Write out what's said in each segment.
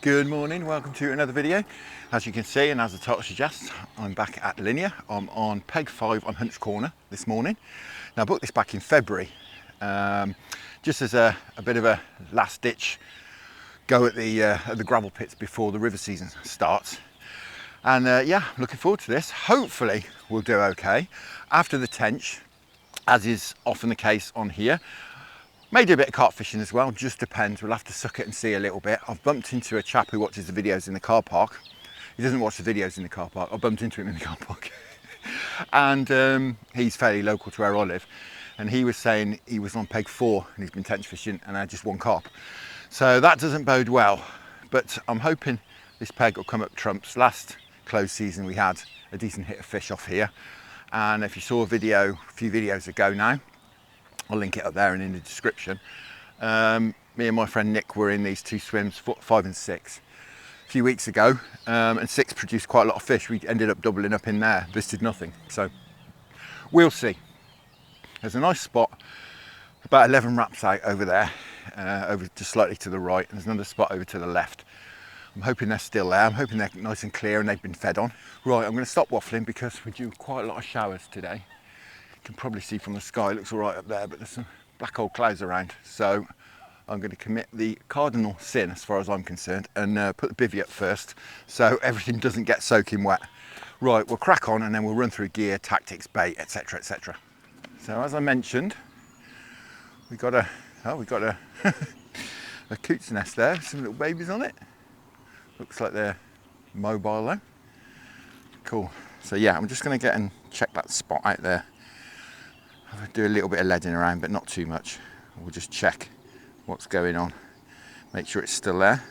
Good morning, welcome to another video. As you can see, and as the title suggests, I'm back at Linear. I'm on peg 5 on Hunt's Corner this morning. Now I booked this back in February, just as a bit of a last ditch go at the gravel pits before the river season starts. And yeah, I'm looking forward to this. Hopefully we'll do okay. After the Tench, as is often the case on here, may do a bit of carp fishing as well, just depends. We'll have to suck it and see a little bit. I've bumped into a chap who watches the videos in the car park. He doesn't watch the videos in the car park. I bumped into him in the car park. And he's fairly local to where I live. And he was saying he was on peg 4 and he's been tench fishing and had just one carp. So that doesn't bode well. But I'm hoping this peg will come up trumps. Last close season we had a decent hit of fish off here. And if you saw a video a few videos ago now, I'll link it up there and in the description. Me and my friend Nick were in these two swims, 5 and 6, a few weeks ago, and 6 produced quite a lot of fish. We ended up doubling up in there. This did nothing, so we'll see. There's a nice spot, about 11 wraps out over there, over just slightly to the right, and there's another spot over to the left. I'm hoping they're still there. I'm hoping they're nice and clear and they've been fed on. Right, I'm going to stop waffling because we do quite a lot of showers today. You can probably see from the sky, it looks all right up there, but there's some black old clouds around. So I'm going to commit the cardinal sin, as far as I'm concerned, and put the bivvy up first so everything doesn't get soaking wet. Right, we'll crack on and then we'll run through gear, tactics, bait, etc, etc. So as I mentioned, we got a a coot's nest there, some little babies on it. Looks like they're mobile though. Cool. So yeah, I'm just going to get and check that spot out there. I'll do a little bit of leading around, but not too much. We'll just check what's going on. Make sure it's still there.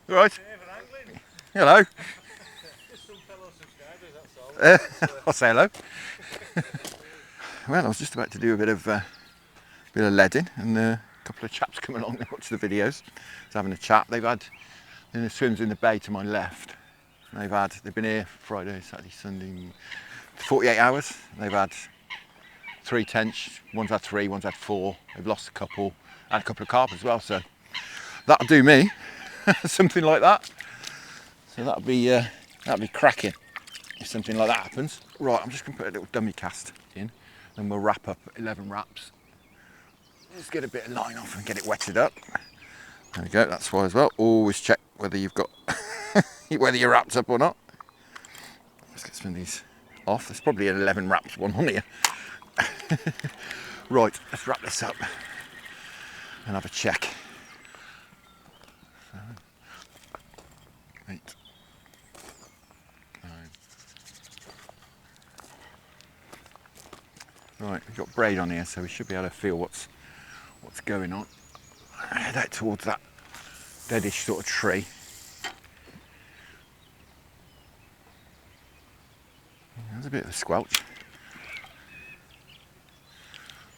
All right. Hello. Just some fellow subscribers, that's all. I'll say hello. Well, I was just about to do a bit of leading, and a couple of chaps come along and watch the videos. I was having a chat. They've had in the swims in the bay to my left. They've been here Friday, Saturday, Sunday, 48 hours. They've had 3 tench, one's had 3, one's had 4. They've lost a couple, and a couple of carp as well. So that'll do me, something like that. So that'll be cracking if something like that happens. Right, I'm just gonna put a little dummy cast in, and we'll wrap up 11 wraps. Just get a bit of line off and get it wetted up. There we go. That's why as well. Always check whether you've got whether you're wrapped up or not. Let's get some of these off. There's probably an 11 wraps one on here. Right, let's wrap this up and have a check. 7, 8, 9. Right, we've got braid on here, so we should be able to feel what's going on. Head out towards that deadish sort of tree. There's a bit of a squelch.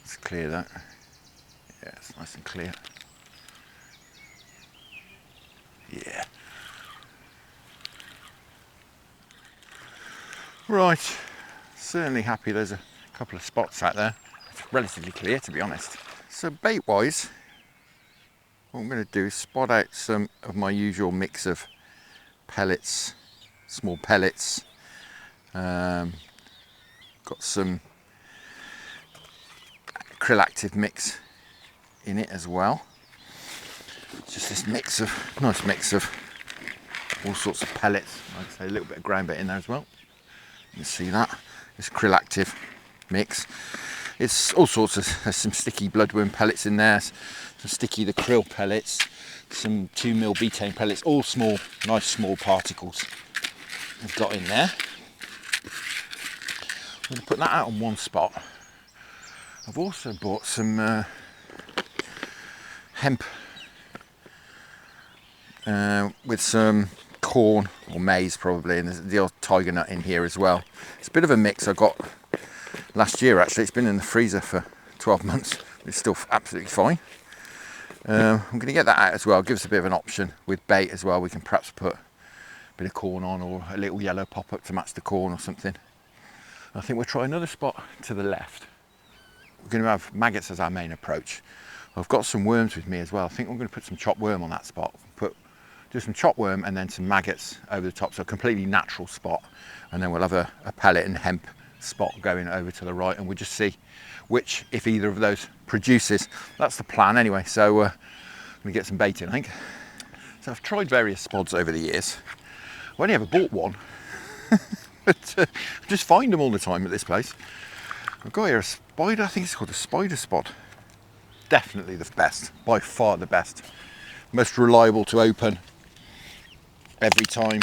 Let's clear that. Yeah, it's nice and clear. Yeah. Right, certainly happy there's a couple of spots out there. It's relatively clear, to be honest. So bait wise, what I'm going to do is spot out some of my usual mix of pellets, small pellets. Got some krill active mix in it as well. Just this nice mix of all sorts of pellets. Like I say, a little bit of ground bait in there as well. You can see that, this krill active mix. It's all sorts of, there's some sticky bloodworm pellets in there, some sticky the krill pellets, some 2mm betaine pellets, all small, nice small particles I've got in there. I'm going to put that out on one spot. I've also bought some hemp with some corn or maize probably, and there's the old tiger nut in here as well. It's a bit of a mix I got last year actually. It's been in the freezer for 12 months. It's still absolutely fine. I'm going to get that out as well. Give us a bit of an option with bait as well. We can perhaps put a bit of corn on, or a little yellow pop-up to match the corn or something. I think we'll try another spot to the left. We're going to have maggots as our main approach. I've got some worms with me as well. I think I'm going to put some chopped worm on that spot. Put do some chopped worm and then some maggots over the top, so a completely natural spot. And then we'll have a pellet and hemp spot going over to the right, and we'll just see which, if either of those produces. That's the plan anyway. So I'm gonna get some bait in, I think. So I've tried various spods over the years. I've only ever bought one, but I just find them all the time at this place. I've got here a spider, I think it's called a spider spod. Definitely the best, by far the best. Most reliable to open every time.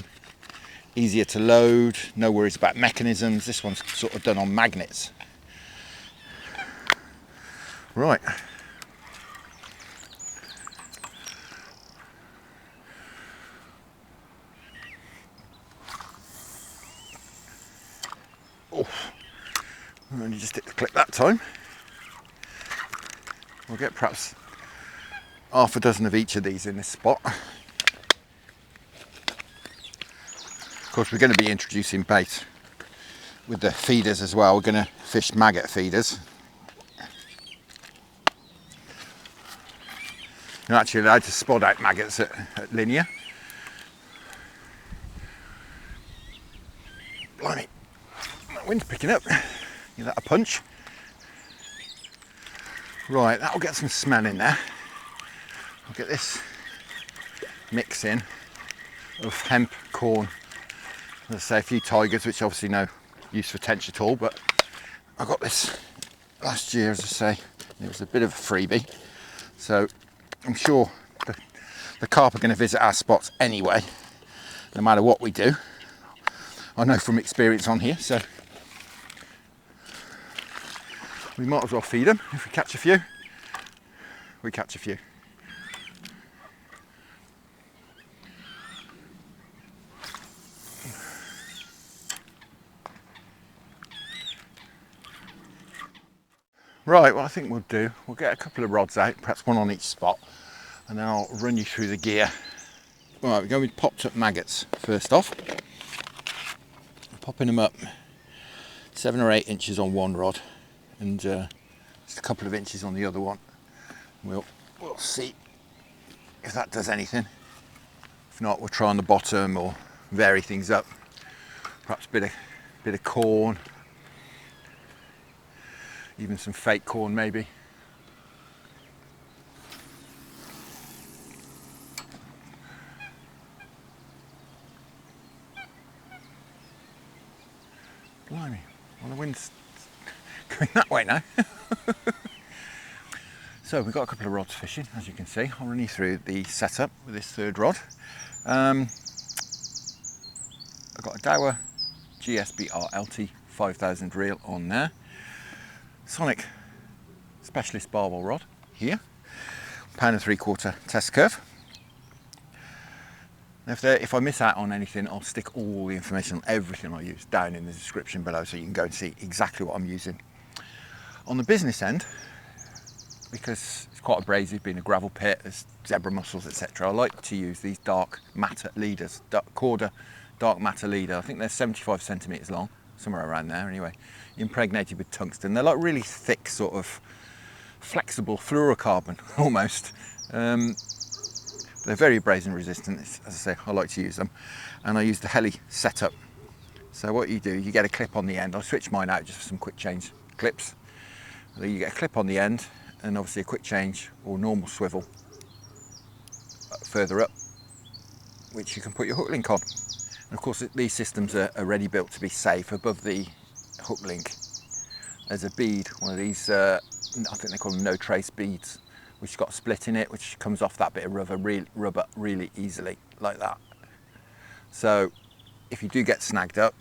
Easier to load, no worries about mechanisms. This one's sort of done on magnets. Right. Oh, I only just hit the click that time. We'll get perhaps half a dozen of each of these in this spot. Of course, we're going to be introducing bait with the feeders as well. We're going to fish maggot feeders. You're actually allowed to spot out maggots at Linear. Blimey, that wind's picking up. Give that a punch. Right, that'll get some smell in there. I'll get this mix in of hemp, corn, let's say a few tigers, which obviously no use for tench at all, but I got this last year, as I say. It was a bit of a freebie, so I'm sure the carp are going to visit our spots anyway, no matter what we do. I know from experience on here, so we might as well feed them. If we catch a few, we catch a few. Right, what I think we'll do, we'll get a couple of rods out, perhaps one on each spot, and then I'll run you through the gear. Right, we're going with popped up maggots first off. Popping them up 7 or 8 inches on one rod, and just a couple of inches on the other one. We'll see if that does anything. If not, we'll try on the bottom or vary things up. Perhaps a bit of corn, even some fake corn maybe. Blimey, well, the wind's going that way now. So we've got a couple of rods fishing, as you can see. I'll run you through the setup with this third rod. I've got a Dower GSBR LT 5000 reel on there. Sonic Specialist barbell rod here. £1.75 test curve. If I miss out on anything, I'll stick all the information on everything I use down in the description below, so you can go and see exactly what I'm using. On the business end, because it's quite abrasive, being a gravel pit, there's zebra mussels, etc., I like to use these dark matter leaders, Corda dark matter leader. I think they're 75 centimetres long, somewhere around there anyway, impregnated with tungsten. They're like really thick, sort of flexible fluorocarbon almost. They're very abrasion resistant, as I say. I like to use them, and I use the heli setup. So what you do, you get a clip on the end. I'll switch mine out just for some quick change clips. So you get a clip on the end, and obviously a quick change or normal swivel further up, which you can put your hook link on. And of course, these systems are ready built to be safe. Above the hook link, there's a bead, one of these, I think they call them no trace beads, which has got a split in it, which comes off that bit of rubber really easily, like that. So if you do get snagged up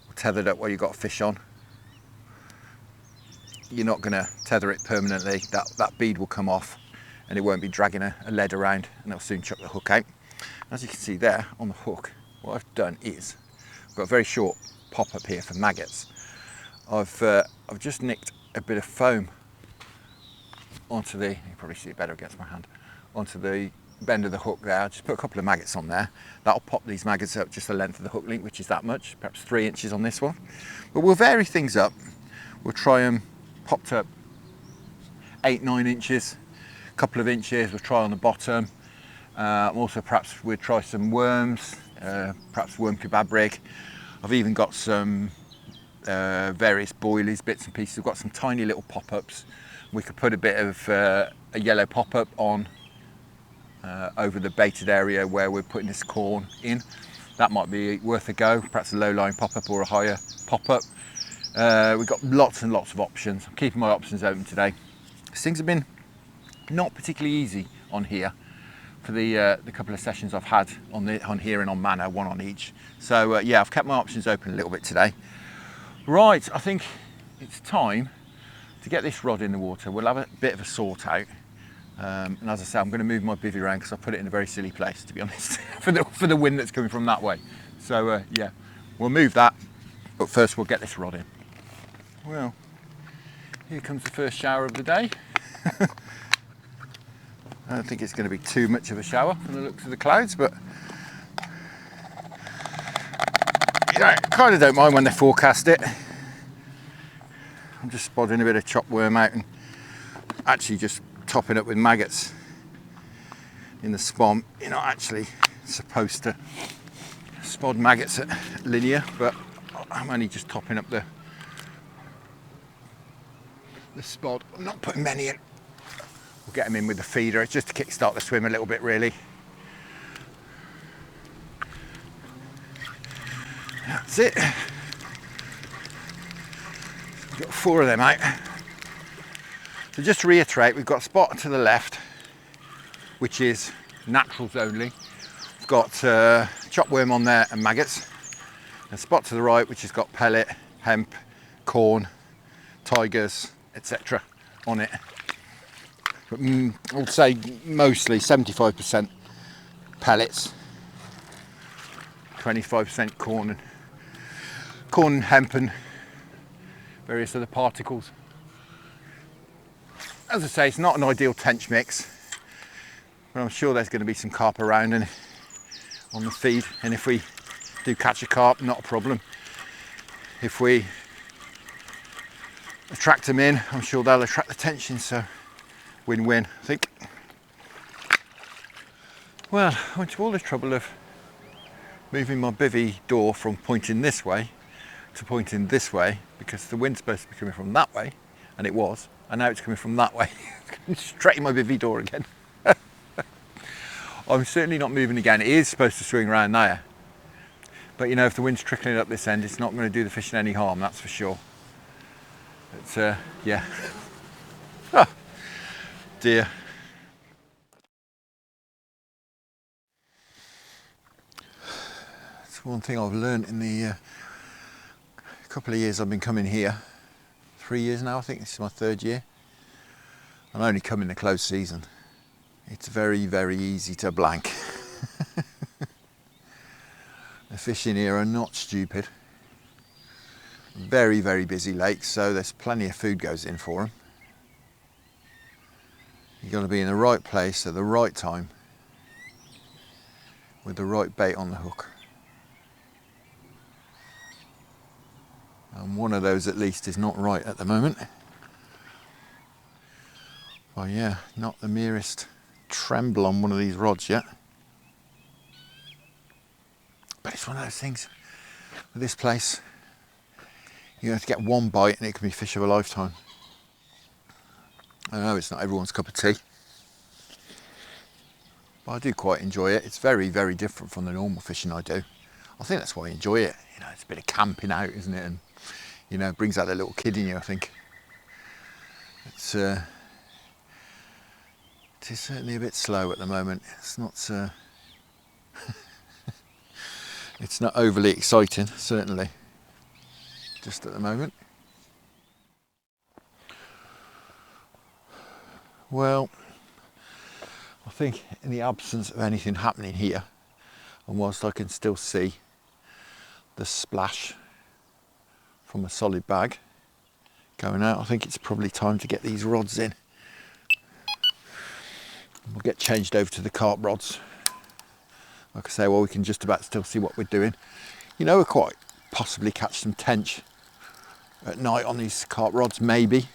or tethered up while you've got a fish on, you're not going to tether it permanently. That bead will come off and it won't be dragging a lead around, and it'll soon chuck the hook out. As you can see there on the hook, what I've done is I've got a very short pop up here for maggots. I've just nicked a bit of foam onto the, you can probably see it better against my hand, onto the bend of the hook there. I'll just put a couple of maggots on there. That'll pop these maggots up just the length of the hook link, which is that much, perhaps 3 inches on this one. But we'll vary things up. We'll try them popped up 8-9 inches, a couple of inches. We'll try on the bottom, Also perhaps we'll try some worms, perhaps worm kebab rig. I've even got some various boilies, bits and pieces. We've got some tiny little pop-ups. We could put a bit of a yellow pop-up on over the baited area where we're putting this corn in. That might be worth a go, perhaps a low-lying pop-up or a higher pop-up. We've got lots and lots of options. I'm keeping my options open today. Things have been not particularly easy on here for the couple of sessions I've had on here and on Manor, one on each. So yeah, I've kept my options open a little bit today. Right, I think it's time to get this rod in the water. We'll have a bit of a sort out. And as I say, I'm going to move my bivvy around because I put it in a very silly place, to be honest, for the wind that's coming from that way. So yeah, we'll move that, but first we'll get this rod in. Well, here comes the first shower of the day. I don't think it's going to be too much of a shower from the looks of the clouds, but you know, I kind of don't mind when they forecast it. I'm just spotting a bit of chopped worm out and actually just topping up with maggots in the spawn. You're not actually supposed to spot maggots at Linear, but I'm only just topping up the spot. I'm not putting many in. We'll get them in with the feeder. It's just to kickstart the swim a little bit, really. That's it. We've got 4 of them out. So just to reiterate, we've got a spot to the left, which is naturals only. We've got chopped worm on there and maggots. A spot to the right, which has got pellet, hemp, corn, tigers, etc. on it. But I would say mostly 75% pellets, 25% corn and hemp and various other particles. As I say, it's not an ideal tench mix, but I'm sure there's going to be some carp around and on the feed, and if we do catch a carp, not a problem. If we attract them in, I'm sure they'll attract the tension, so win-win, I think. Well, I went to all the trouble of moving my bivvy door from pointing this way to pointing this way because the wind's supposed to be coming from that way, and it was, and now it's coming from that way. Straight in my bivvy door again. I'm certainly not moving again. It is supposed to swing around there, but you know, if the wind's trickling up this end, it's not going to do the fishing any harm, that's for sure. But yeah. Oh, dear. It's one thing I've learned in the couple of years I've been coming here. 3 years now, I think this is my 3rd year. I only come in the close season. It's very, very easy to blank. The fish in here are not stupid. Very, very busy lakes, so there's plenty of food goes in for them. You've got to be in the right place at the right time with the right bait on the hook. And one of those at least is not right at the moment. Well, yeah, not the merest tremble on one of these rods yet. But it's one of those things with this place. You have to get one bite and it can be fish of a lifetime. I know it's not everyone's cup of tea, but I do quite enjoy it. It's very, very different from the normal fishing I do. I think that's why I enjoy it. You know, it's a bit of camping out, isn't it? And you know, it brings out the little kid in you, I think. It's it is certainly a bit slow at the moment. It's not it's not overly exciting, certainly, just at the moment. Well, I think in the absence of anything happening here, and whilst I can still see the splash from a solid bag going out, I think it's probably time to get these rods in. We'll get changed over to the carp rods. Like I say, well, we can just about still see what we're doing. You know, we'll quite possibly catch some tench at night on these carp rods, maybe.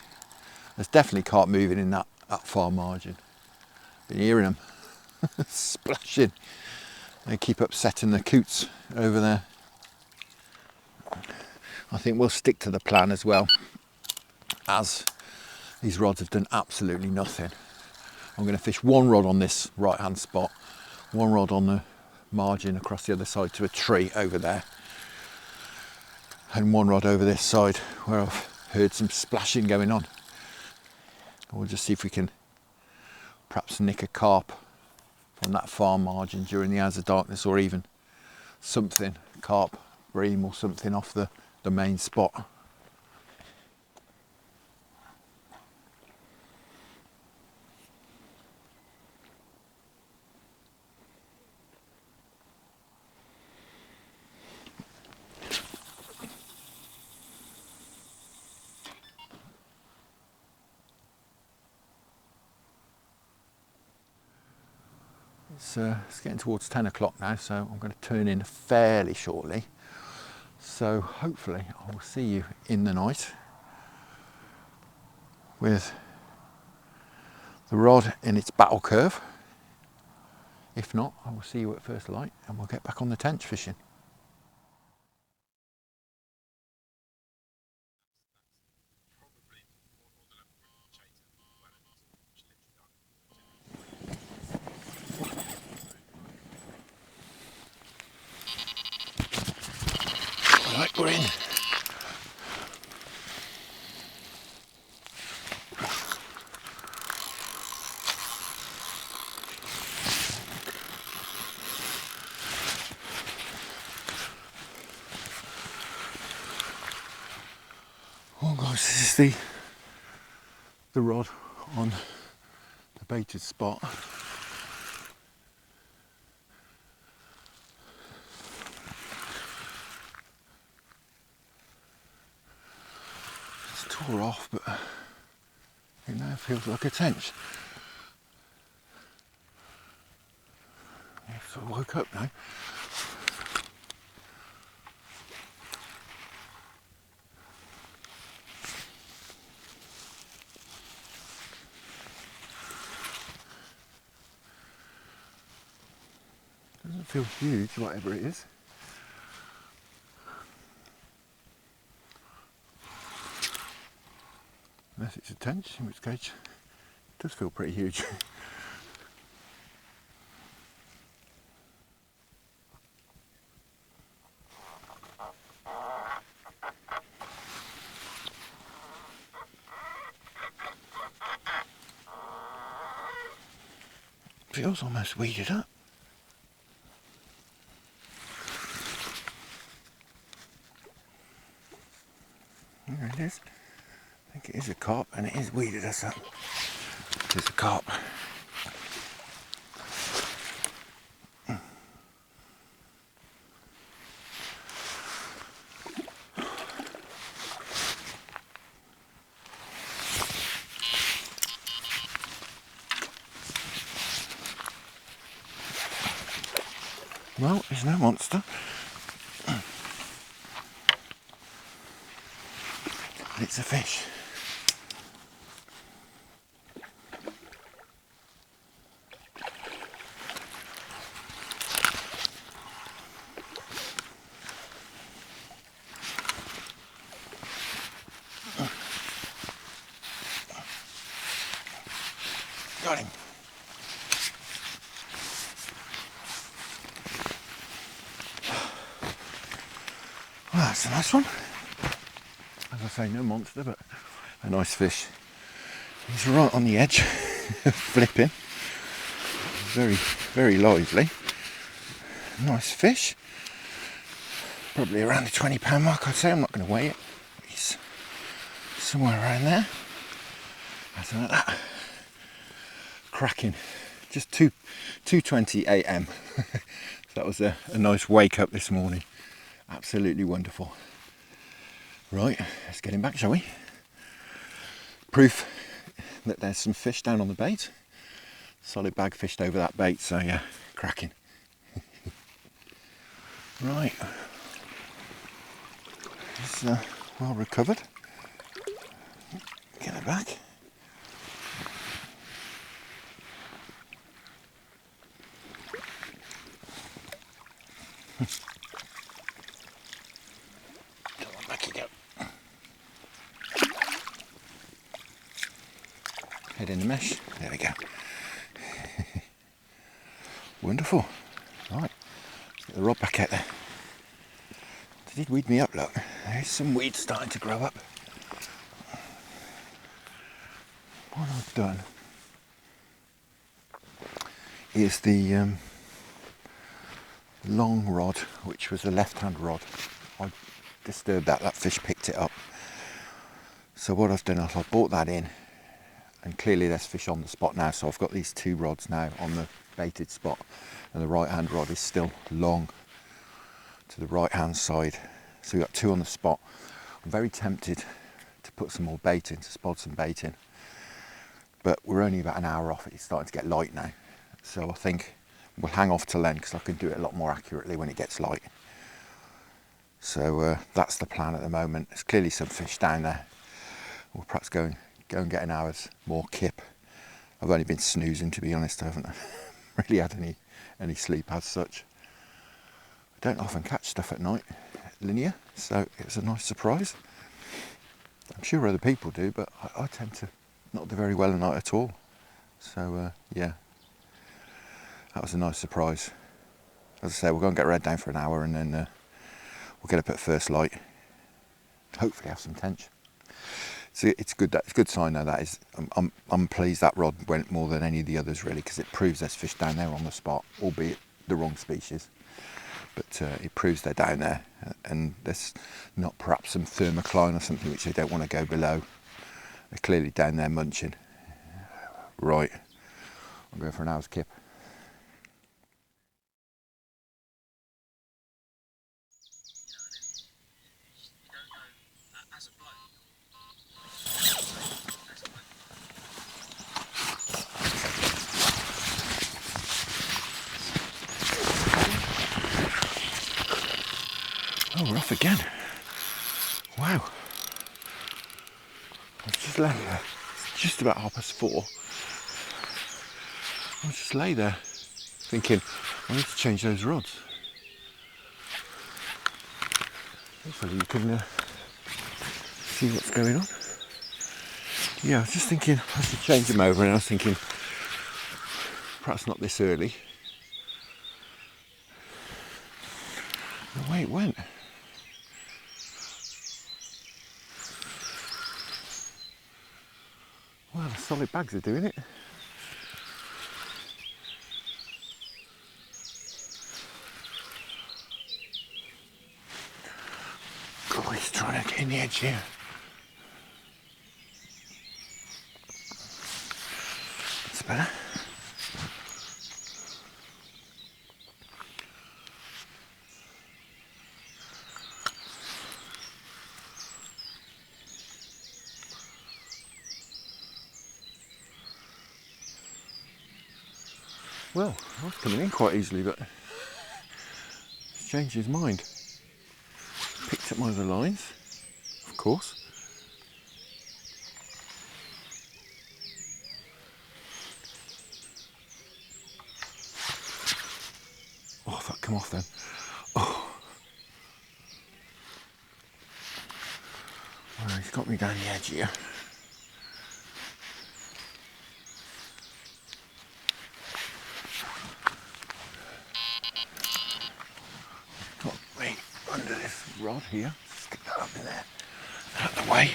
There's definitely carp moving in that far margin. Been hearing them. splashing. They keep upsetting the coots over there. I think we'll stick to the plan as well, as these rods have done absolutely nothing. I'm going to fish one rod on this right hand spot, one rod on the margin across the other side to a tree over there, and one rod over this side where I've heard some splashing going on. We'll just see if we can perhaps nick a carp from that far margin during the hours of darkness, or even something, carp, bream or something off the main spot. It's getting towards 10 o'clock now, so I'm going to turn in fairly shortly. So hopefully I will see you in the night with the rod in its battle curve. If not, I will see you at first light and we'll get back on the tench fishing. Right, we're in. Oh guys, this is the rod on the baited spot. It's tore off, but it now feels like a tench. I've sort of woke up now. Doesn't feel huge, whatever it is. Unless it's a tench, in which case it does feel pretty huge. Feels almost weeded up. There it is. I think it is a carp, and it is weeded us up. It's a carp. Well, it's no monster. It's a fish. Got him. Well, that's a nice one. As I say, no monster, but a nice fish. He's right on the edge, flipping. Very, very lively. Nice fish. Probably around the 20-pound mark, I'd say. I'm not going to weigh it. He's somewhere around there. Something like that. Cracking. Just 2:20 a.m. So that was a nice wake up this morning. Absolutely wonderful. Right, let's get him back, shall we? Proof that there's some fish down on the bait. Solid bag fished over that bait, so yeah, cracking. Right, it's well recovered. Get it back. Head in the mesh. There we go. Wonderful. Right, let's get the rod back out there. They did weed me up, look. There's some weeds starting to grow up. What I've done is the long rod, which was the left-hand rod. I disturbed that fish picked it up. So what I've done is I've brought that in, and clearly there's fish on the spot now, so I've got these two rods now on the baited spot, and the right hand rod is still long to the right hand side. So we've got two on the spot. I'm very tempted to put some more bait in, to spod some bait in, but we're only about an hour off. It's starting to get light now, so I think we'll hang off till then because I can do it a lot more accurately when it gets light. So that's the plan at the moment. There's clearly some fish down there. We'll perhaps go and get an hour's more kip. I've only been snoozing, to be honest. I haven't really had any sleep as such. I don't often catch stuff at night at Linear, so it was a nice surprise. I'm sure other people do, but I tend to not do very well at night at all. So yeah, that was a nice surprise. As I say, we'll go and get red down for an hour, and then we'll get up at first light. Hopefully have some tench. So it's good. It's a good sign though. That is, I'm pleased that rod went more than any of the others really, because it proves there's fish down there on the spot, albeit the wrong species. But it proves they're down there, and there's not perhaps some thermocline or something which they don't want to go below. They're clearly down there munching. Right, I'm going for an hour's kip. Oh, we're off again. Wow. I was just laying there. It's just about 4:30. I was just lay there thinking, I need to change those rods. Hopefully you can see what's going on. Yeah, I was just thinking I should change them over, and I was thinking perhaps not this early. The way it went. Well, the solid bags are doing it. God, he's trying to get in the edge here. That's better. Well, I was coming in quite easily, but he's changed his mind. Picked up my other lines, of course. Oh, that come off then. Oh. Well, he's got me down the edge here. Under this rod here, stick that up in there, out of the way.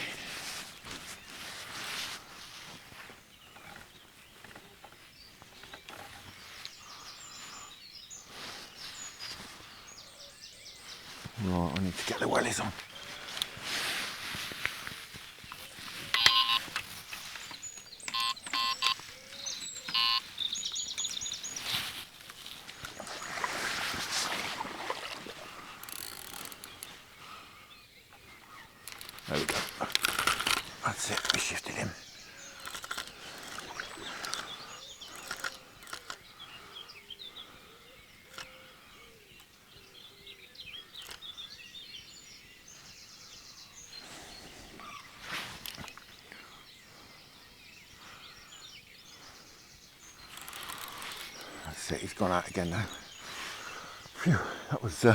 Right, I need to get the wellies on. There we go. That's it, we shifted him. That's it, he's gone out again now. Phew, that was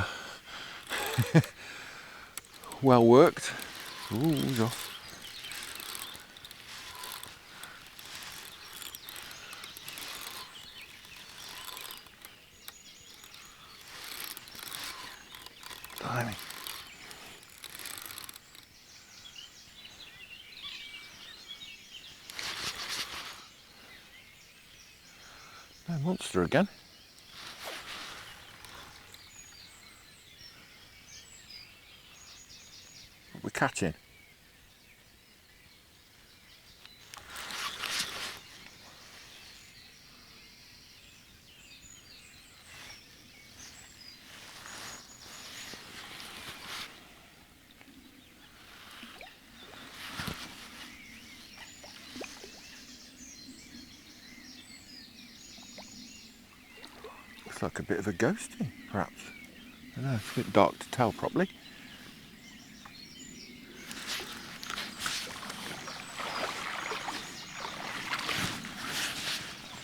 well worked. Ooh, he's off. No monster again. What we're catching. Looks like a bit of a ghosty, perhaps. I don't know, it's a bit dark to tell properly.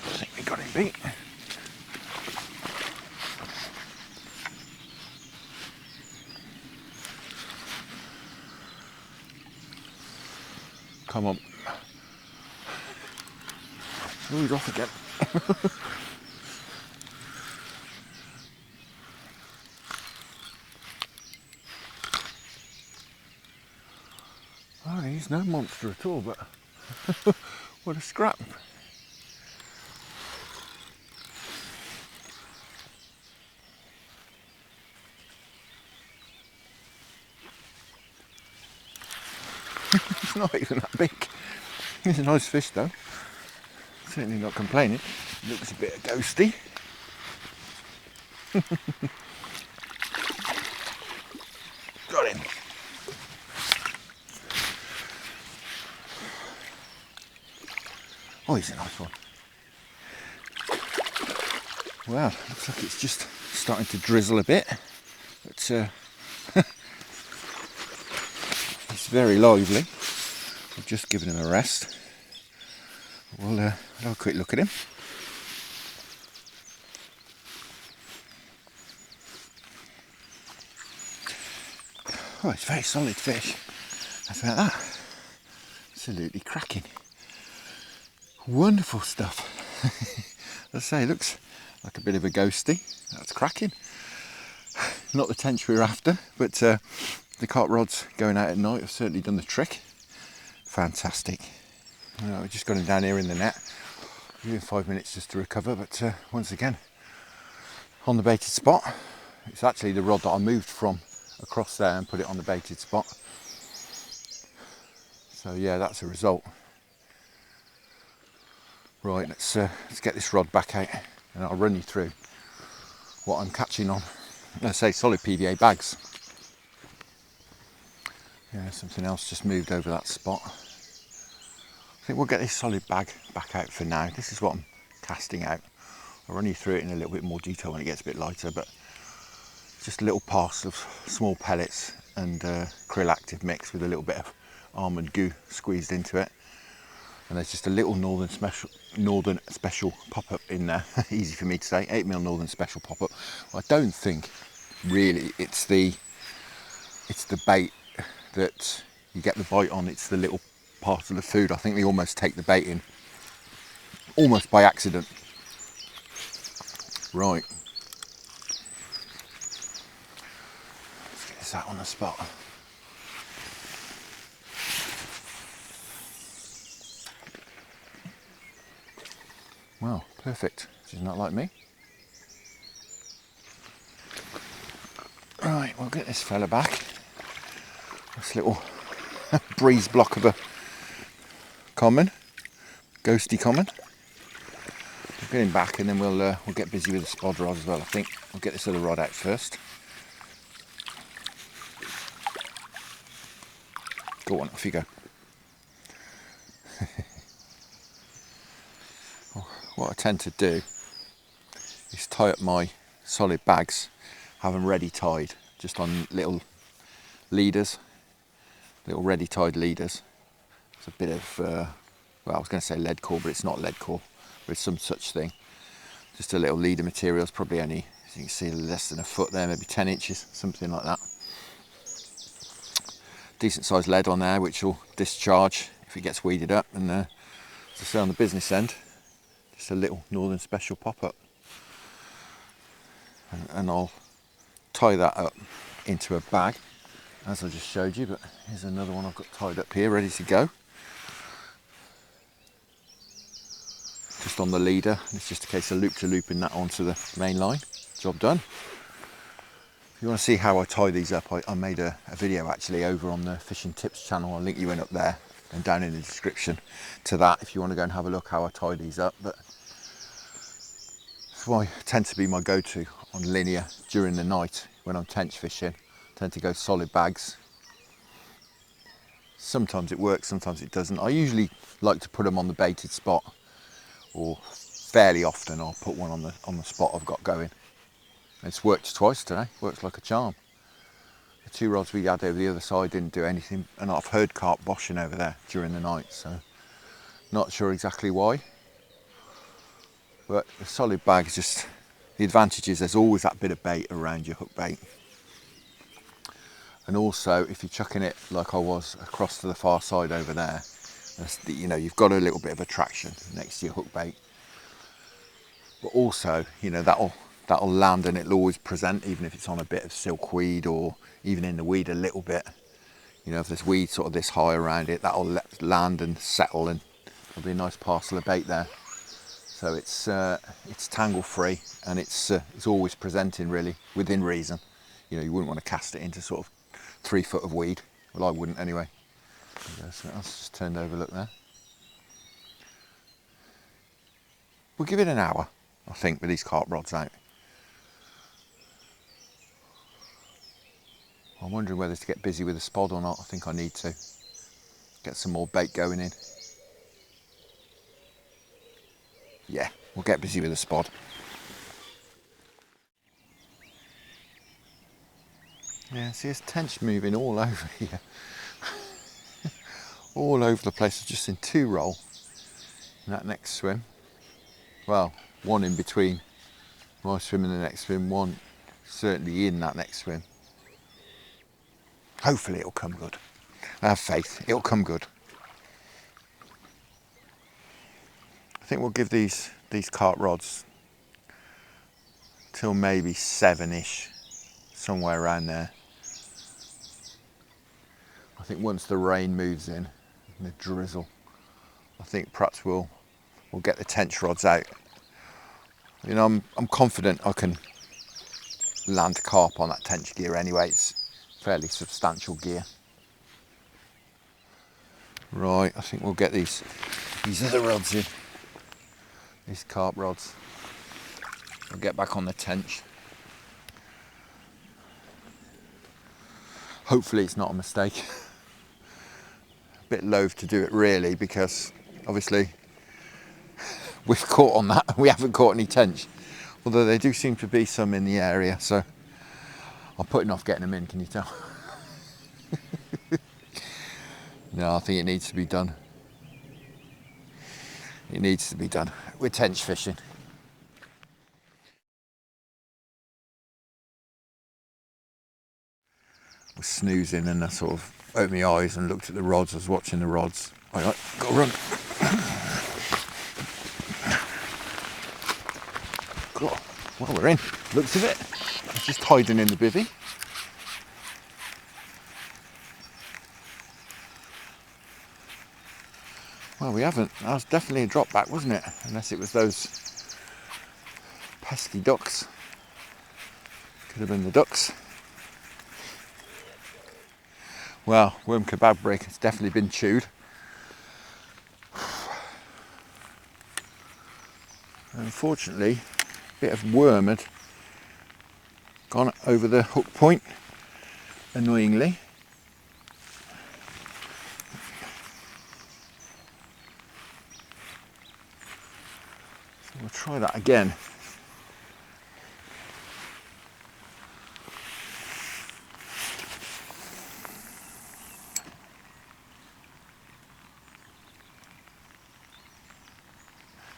I think we got him beat. Come on. Oh, he's off again. Oh, he's no monster at all, but what a scrap. It's not even that big. He's a nice fish though. Certainly not complaining. Looks a bit ghosty. Got him. Oh, he's a nice one. Well, looks like it's just starting to drizzle a bit, but he's very lively. I've just given him a rest. We'll have a quick look at him. Oh, it's a very solid fish. That's about that. Absolutely cracking. Wonderful stuff. As I say, it looks like a bit of a ghosty. That's cracking. Not the tench we were after, but the carp rods going out at night have certainly done the trick. Fantastic. We just got him down here in the net. Give him 5 minutes just to recover, but once again, on the baited spot. It's actually the rod that I moved from across there and put it on the baited spot. So yeah, that's a result. Right, let's get this rod back out and I'll run you through what I'm catching on, let's say, solid PVA bags. Yeah, something else just moved over that spot. I think we'll get this solid bag back out for now. This is what I'm casting out. I'll run you through it in a little bit more detail when it gets a bit lighter, but just a little parcel of small pellets and krill active mix with a little bit of almond goo squeezed into it. And there's just a little northern special pop-up in there. Easy for me to say, 8mm northern special pop-up. Well, I don't think really it's the bait that you get the bite on. It's the little parcel of food. I think they almost take the bait in almost by accident. Right. Let's get this out on the spot. Wow, perfect. She's not like me. Right, we'll get this fella back. This little breeze block of a common, ghosty common. We'll get him back and then we'll get busy with the spod rod as well. I think we'll get this other rod out first. Go on, off you go. What I tend to do is tie up my solid bags, have them ready tied, just on little leaders, little ready tied leaders. It's a bit of, well, I was going to say lead core, but it's not lead core, but it's some such thing. Just a little leader material, it's probably only, as you can see, less than a foot there, maybe 10 inches, something like that. Decent sized lead on there, which will discharge if it gets weeded up, and as I say, on the business end, just a little northern special pop-up, and I'll tie that up into a bag as I just showed you. But here's another one I've got tied up here ready to go. just on the leader. It's just a case of loop-to-looping that onto the main line. Job done. If you want to see how I tie these up, I made a video actually over on the Fishing Tips channel. I'll link you in up there and down in the description to that if you want to go and have a look how I tie these up. But it's why tend to be my go-to on linear during the night when I'm tench fishing. I tend to go solid bags. Sometimes it works, sometimes it doesn't. I usually like to put them on the baited spot, or fairly often I'll put one on the spot I've got going. It's worked twice today, works like a charm. The 2 rods we had over the other side didn't do anything, and I've heard carp boshing over there during the night, so not sure exactly why. But the solid bag is just, the advantage is there's always that bit of bait around your hook bait. And also if you're chucking it like I was across to the far side over there, you know, you've got a little bit of attraction next to your hook bait. But also, you know, that'll land and it'll always present, even if it's on a bit of silkweed or even in the weed a little bit. You know, if there's weed sort of this high around it, that'll land and settle, and there'll be a nice parcel of bait there. So it's tangle free, and it's always presenting really within reason. You know, you wouldn't want to cast it into sort of 3 foot of weed. Well, I wouldn't anyway. So that's just turned over, look there. We'll give it an hour, I think, with these carp rods out. I'm wondering whether to get busy with the spod or not. I think I need to get some more bait going in. Yeah, we'll get busy with the spod. Yeah, see, there's tench moving all over here. All over the place, just in 2 roll in that next swim. Well, 1 in between my swim and the next swim, 1 certainly in that next swim. Hopefully it'll come good. I have faith, it'll come good. I think we'll give these carp rods till maybe 7-ish, somewhere around there. I think once the rain moves in and the drizzle, I think perhaps we'll get the tench rods out. You know, I'm confident I can land carp on that tench gear anyway. It's fairly substantial gear. Right, I think we'll get these other rods in. These carp rods. We'll get back on the tench. Hopefully it's not a mistake. A bit loath to do it really, because obviously we've caught on that. We haven't caught any tench, although there do seem to be some in the area, so I'm putting off getting them in, can you tell? No, I think it needs to be done. It needs to be done. We're tench fishing. I was snoozing and I sort of opened my eyes and looked at the rods. I was watching the rods. All right, gotta run. God, well, we're in. Looks of it. It's just hiding in the bivvy. Well, we haven't. That was definitely a drop back, wasn't it? Unless it was those pesky ducks. Could have been the ducks. Well, worm kebab break has definitely been chewed. Unfortunately, a bit of worm had gone over the hook point, annoyingly. So we'll try that again.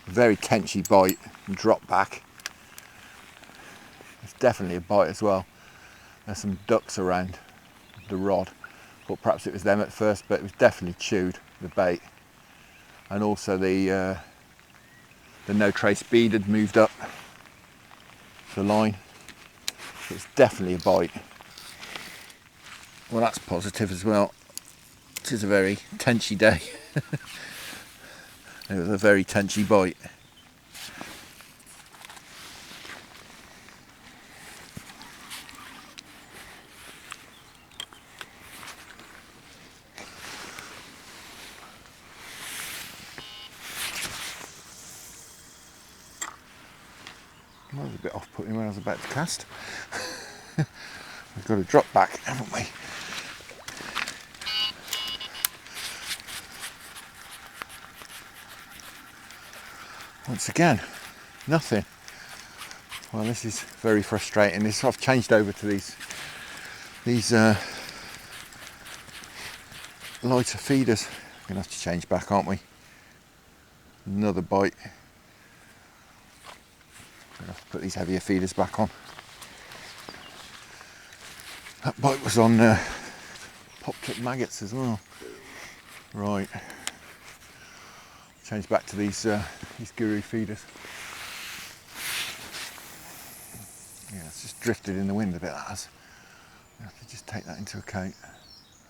Very tenchy bite and drop back. It's definitely a bite as well. There's some ducks around the rod. Thought perhaps it was them at first, but it was definitely chewed, the bait. And also the no trace bead had moved up the line. So it's definitely a bite. Well, that's positive as well. It is a very tenchy day. It was a very tenchy bite. That was a bit off-putting when I was about to cast. We've got to drop back, haven't we? Once again, nothing. Well, this is very frustrating. I've changed over to these lighter feeders. We're gonna have to change back, aren't we? Another bite. Gonna have to put these heavier feeders back on. That bite was on popped up maggots as well. Right. Change back to these guru feeders. Yeah, it's just drifted in the wind a bit, that has. I have to just take that into account.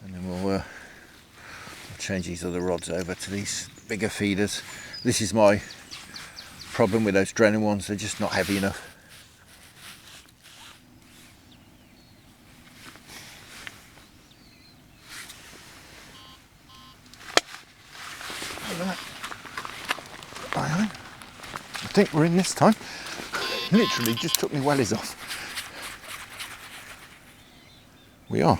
And then we'll change these other rods over to these bigger feeders. This is my problem with those Drennan ones, they're just not heavy enough. I think we're in this time. Literally just took my wellies off. We are.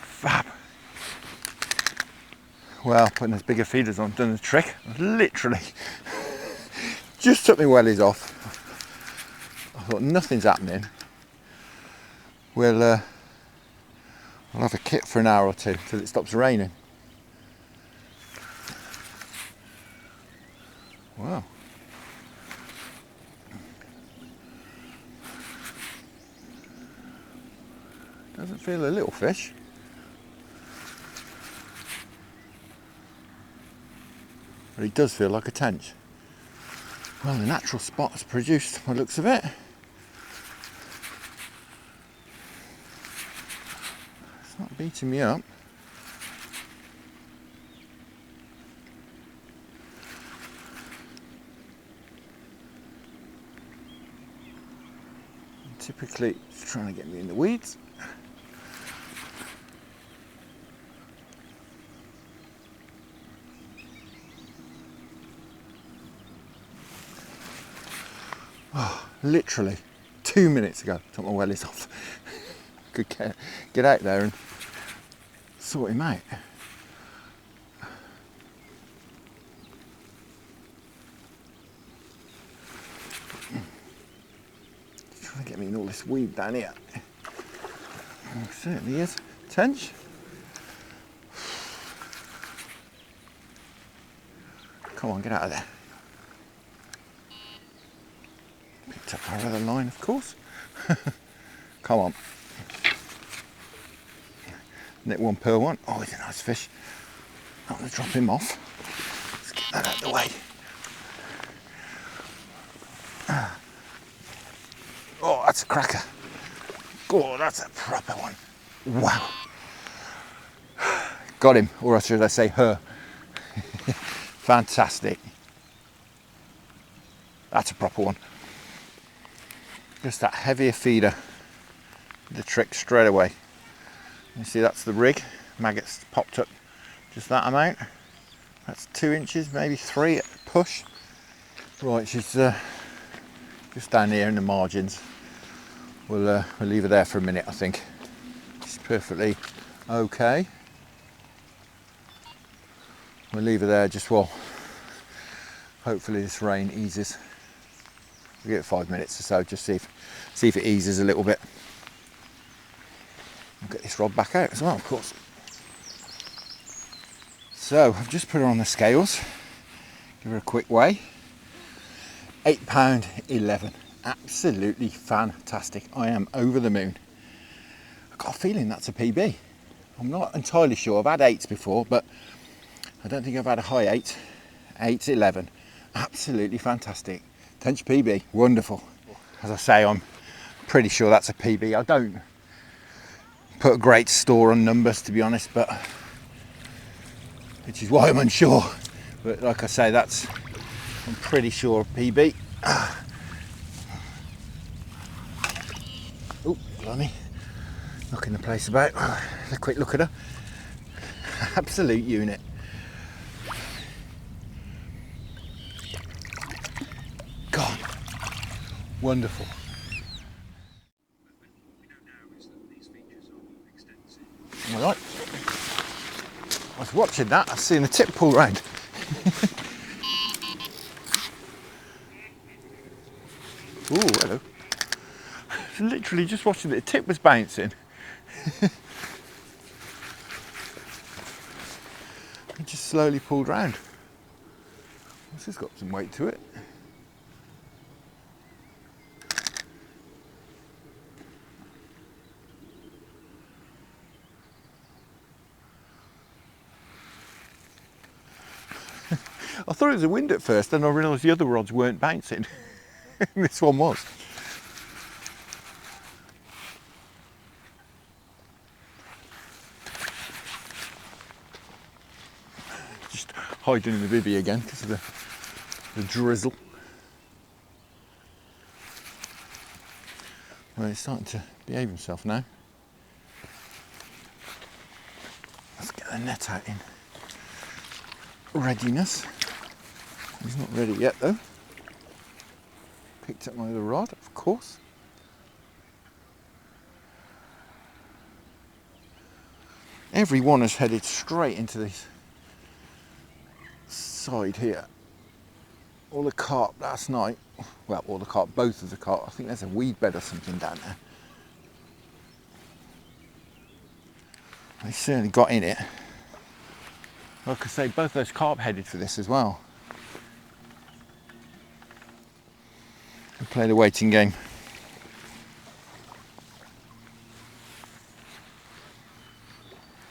Fab. Well, putting those bigger feeders on done the trick. Literally just took my wellies off. I thought nothing's happening. We'll have a kit for an hour or two till it stops raining. Wow. Doesn't feel a little fish. But he does feel like a tench. Well, the natural spot has produced by the looks of it. It's not beating me up. Typically, it's trying to get me in the weeds. Oh, literally 2 minutes ago, took my wellies off. Could get out there and sort him out. Trying to get me in all this weed down here. Oh, it certainly is. Tench. Come on, get out of there. Picked up our other line, of course. Come on. Net one per one. Oh, he's a nice fish. I'm going to drop him off. Let's get that out of the way. Oh, that's a cracker. Oh, that's a proper one. Wow. Got him, or should I say her. Fantastic. That's a proper one. Just that heavier feeder. The trick straight away. You see that's the rig. Maggots popped up just that amount. That's 2 inches, maybe 3 at the push. Right, she's just down here in the margins. We'll leave her there for a minute, I think. She's perfectly okay. We'll leave her there just while hopefully this rain eases. We'll give it 5 minutes or so, just see if it eases a little bit. I'll get this rod back out as well, of course. So I've just put her on the scales. Give her a quick weigh. £8.11. Absolutely fantastic. I am over the moon. I've got a feeling that's a PB. I'm not entirely sure. I've had 8s before, but I don't think I've had a high 8. 8.11. Absolutely fantastic. Tench PB, wonderful. As I say, I'm pretty sure that's a PB. I don't put a great store on numbers, to be honest, but which is why I'm unsure. But like I say, I'm pretty sure a PB. Oh, blimey. Knocking the place about. A quick look at her. Absolute unit. God. Wonderful. All right. I was watching that, I was seeing the tip pull round. Ooh, hello. Literally just watching it, the tip was bouncing. It just slowly pulled round. This has got some weight to it. I thought it was a wind at first, then I realised the other rods weren't bouncing. This one was. Just hiding in the bivvy again because of the drizzle. Well, he's starting to behave himself now. Let's get the net out in readiness. He's not ready yet though. Picked up my other rod, of course. Every one has headed straight into this side here. All the carp last night, well, all the carp, both of the carp, I think there's a weed bed or something down there. They certainly got in it. Like I say, both those carp headed for this as well. And play the waiting game.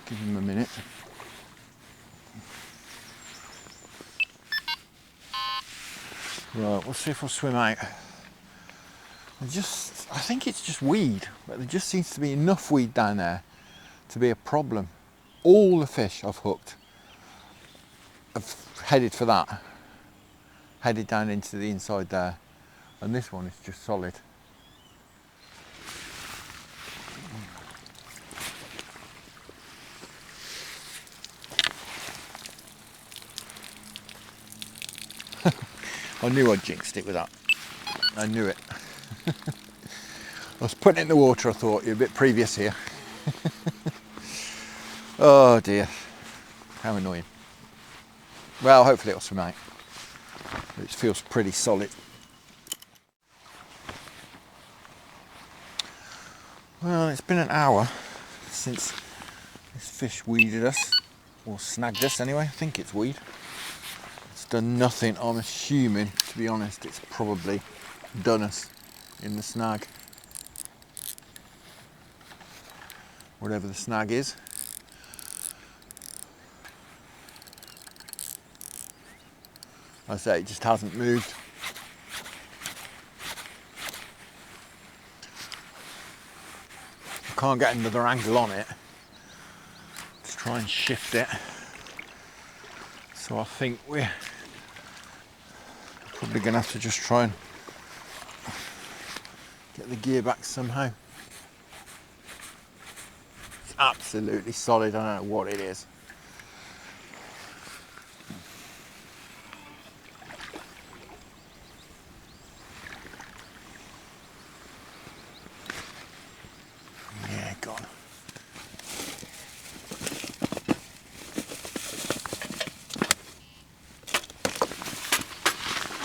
Give him a minute. Right, we'll see if I'll swim out. I think it's just weed, but there just seems to be enough weed down there to be a problem. All the fish I've hooked have headed for that, headed down into the inside there, and this one is just solid. I knew I'd jinxed it with that. I knew it. I was putting it in the water, I thought, you're a bit previous here. Oh dear, how annoying. Well, hopefully it'll swim out. It feels pretty solid. Well, it's been an hour since this fish weeded us, or snagged us anyway. I think it's weed. It's done nothing. I'm assuming, to be honest, it's probably done us in the snag. Whatever the snag is. I say it just hasn't moved. I can't get another angle on it. Let's try and shift it. So I think we're probably going to have to just try and get the gear back somehow. It's absolutely solid, I don't know what it is. Yeah, gone.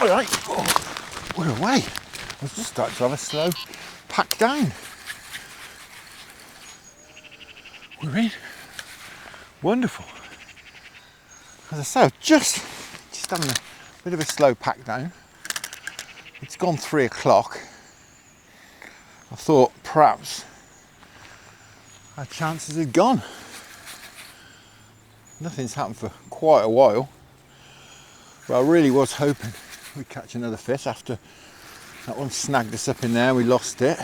All right, oh, we're away. I was just starting to have a slow pack down. We're in. Wonderful. As I say, I was just having a bit of a slow pack down. It's gone 3 o'clock. I thought perhaps our chances had gone. Nothing's happened for quite a while. But I really was hoping we'd catch another fish after that one snagged us up in there, we lost it.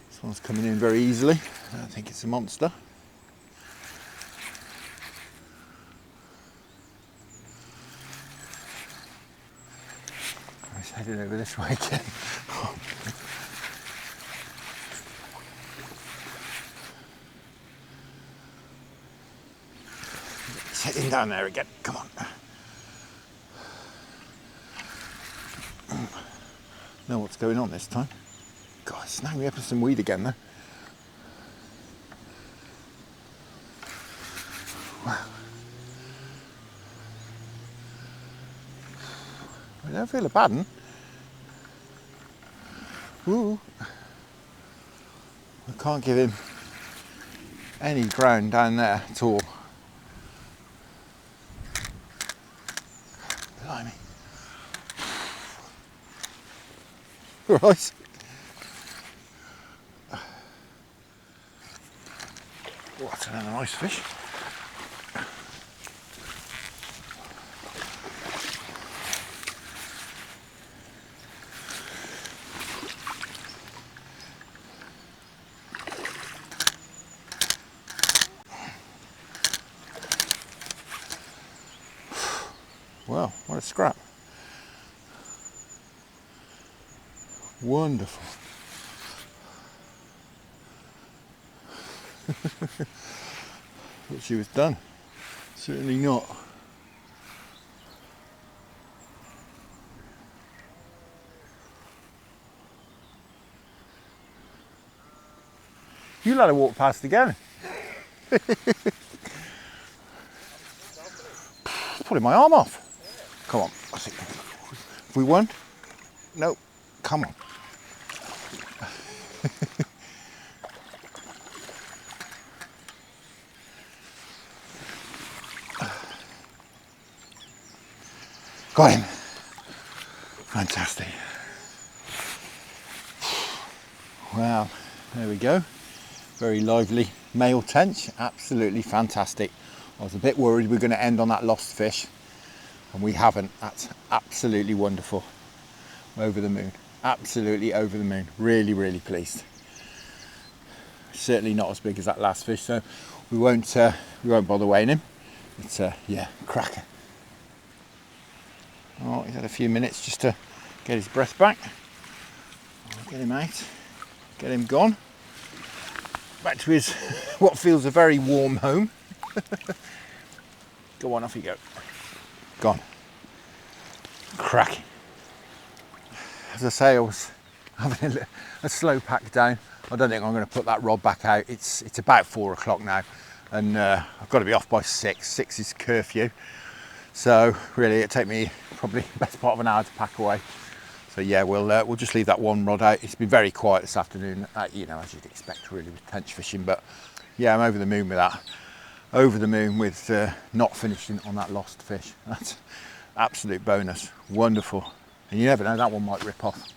This one's coming in very easily. I don't think it's a monster. He's heading over this way again. He's heading down there again, come on. know what's going on this time. God, it's snagged me up with some weed again though. Wow. I don't feel a bad one. Ooh. I can't give him any ground down there at all. Blimey. Right. What a nice fish. Well, what a scrap. Wonderful. Thought she was done. Certainly not. You let her walk past again. Pulling my arm off. Come on. Have we won? Nope. Come on. Got him. Fantastic. Wow, there we go. Very lively male tench, absolutely fantastic. I was a bit worried we were going to end on that lost fish, and we haven't. That's absolutely wonderful. Over the moon, absolutely over the moon. Really, really pleased. Certainly not as big as that last fish, so we won't bother weighing him. It's yeah, cracker. Oh, he's had a few minutes just to get his breath back. I'll get him out, get him gone. Back to his, what feels a very warm home. Go on, off you go. Gone. Cracking. As I say, I was having a slow pack down. I don't think I'm going to put that rod back out. It's about 4 o'clock now, and I've got to be off by 6. 6 is curfew. So really, it'll take me probably the best part of an hour to pack away. So yeah, we'll just leave that one rod out. It's been very quiet this afternoon, you know, as you'd expect really with tench fishing. But yeah, I'm over the moon with that. Over the moon with not finishing on that lost fish. That's absolute bonus. Wonderful. And you never know, that one might rip off.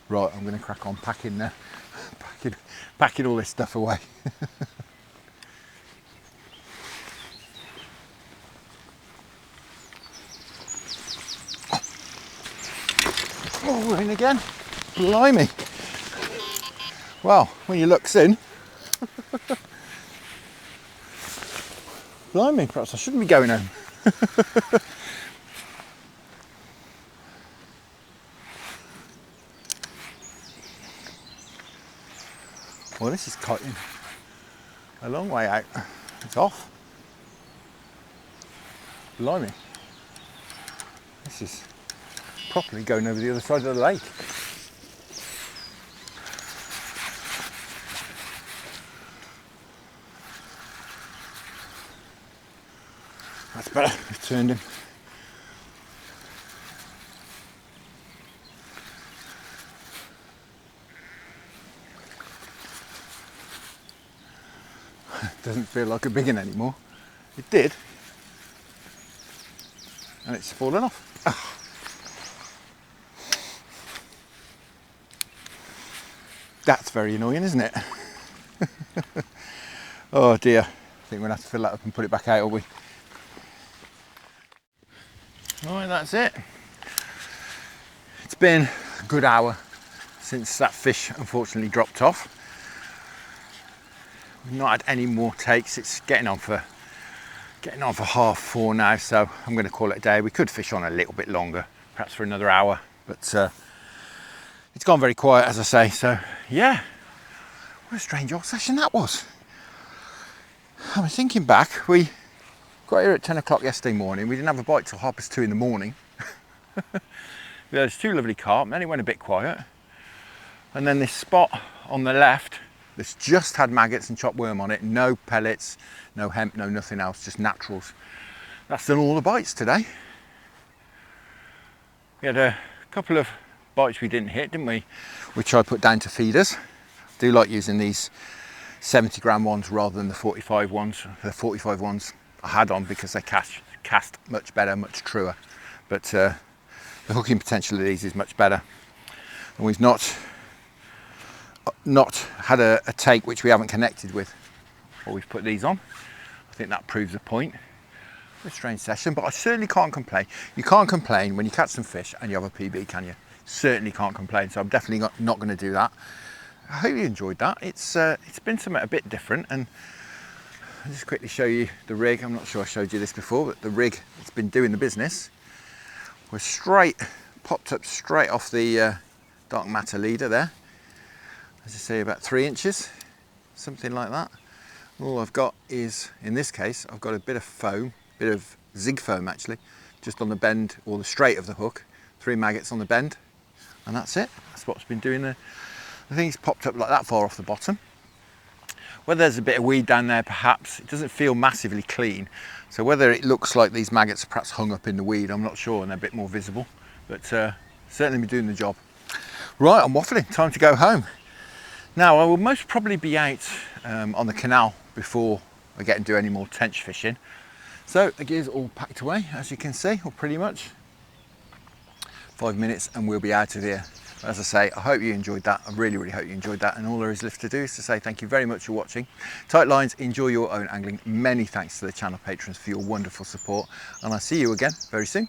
Right, I'm going to crack on packing all this stuff away. Oh, we're in again. Blimey. Well, when you look in, blimey, perhaps I shouldn't be going home. Well, this is cutting a long way out. It's off. Blimey. This is properly going over the other side of the lake. That's better. I've turned him. Doesn't feel like a big one anymore. It did, and it's fallen off. Oh. That's very annoying, isn't it? Oh dear. I think we're going to have to fill that up and put it back out, will we? Right, that's it. It's been a good hour since that fish unfortunately dropped off. We've not had any more takes. It's getting on for 4:30 now, so I'm going to call it a day. We could fish on a little bit longer, perhaps for another hour, but it's gone very quiet, as I say. So yeah, what a strange old session that was. I was thinking back, we got here at 10 o'clock yesterday morning. We didn't have a bite till 2:30 in the morning. We had 2 lovely carp, then it went a bit quiet. And then this spot on the left that's just had maggots and chopped worm on it, no pellets, no hemp, no nothing else, just naturals. That's done all the bites today. We had a couple of bites we didn't hit, didn't we? Which I put down to feeders. I do like using these 70 gram ones rather than the 45 ones. The 45 ones I had on because they cast much better, much truer. But the hooking potential of these is much better. And we've not had a take which we haven't connected with. Or we've put these on. I think that proves a point. A strange session, but I certainly can't complain. You can't complain when you catch some fish and you have a PB, can you? Certainly can't complain, so I'm definitely not going to do that. I hope you enjoyed that. It's been something a bit different, and I'll just quickly show you the rig. I'm not sure I showed you this before, but the rig that's been doing the business was popped up straight off the dark matter leader there. As you see, about 3 inches, something like that. All I've got is, in this case, I've got a bit of foam, bit of zig foam actually, just on the bend or the straight of the hook. 3 maggots on the bend, and that's it. That's what's been doing the thing's popped up like that far off the bottom. Whether there's a bit of weed down there, perhaps, it doesn't feel massively clean. So whether it looks like these maggots are perhaps hung up in the weed, I'm not sure, and they're a bit more visible, but certainly be doing the job. Right, I'm waffling, time to go home. Now, I will most probably be out on the canal before I get and do any more tench fishing. So the gear's all packed away, as you can see, or pretty much. 5 minutes and we'll be out of here. As I say, I hope you enjoyed that. I really, really hope you enjoyed that. And all there is left to do is to say thank you very much for watching. Tight lines, enjoy your own angling. Many thanks to the channel patrons for your wonderful support. And I'll see you again very soon.